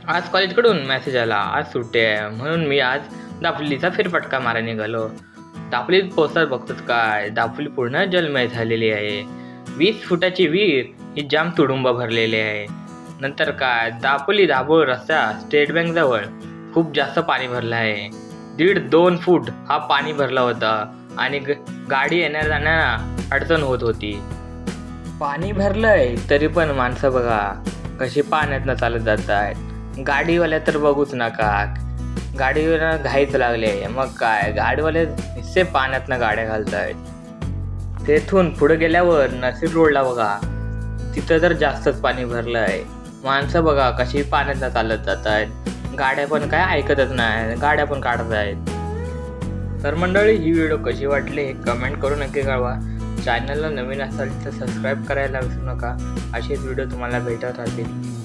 आज कॉलेजकडून मेसेज आला, आज सुट्टी आहे म्हणून मी आज दापोलीचा फेरफटका मारायला निघालो. दापोलीत पोहोचतात बघतात काय, दापोली पूर्ण जलमय झालेली आहे. 20 फुटाची विहीर ही जाम तुडुंब भरलेली आहे. नंतर काय, दापोली दाभोळ रस्ता स्टेट बँक जवळ खूप जास्त पाणी भरलं आहे. 1.5-2 फूट हा पाणी भरला होता आणि गाडी येण्या जाण्याला अडचण होत होती. पाणी भरलंय तरी पण माणसं बघा कशी पाण्यातनं चालत जात आहेत. गाडीवाल्या तर बघूच नका, गाडीवर घाईच लागले. मग काय, गाडीवाले नुसते पाण्यातनं गाड्या घालत आहेत. तेथून पुढे गेल्यावर नरसी रोडला बघा, तिथं तर जास्तच पाणी भरलं आहे. माणसं बघा कशी पाण्यातनं चालत जात आहेत. गाड्या पण काय ऐकतच नाही, गाड्या पण काढत आहेत. तर मंडळी, ही व्हिडिओ कशी वाटली हे कमेंट करून नक्की कळवा. चॅनलला नवीन असाल तर सबस्क्राईब करायला विसरू नका. असेच व्हिडिओ तुम्हाला भेटत राहतील.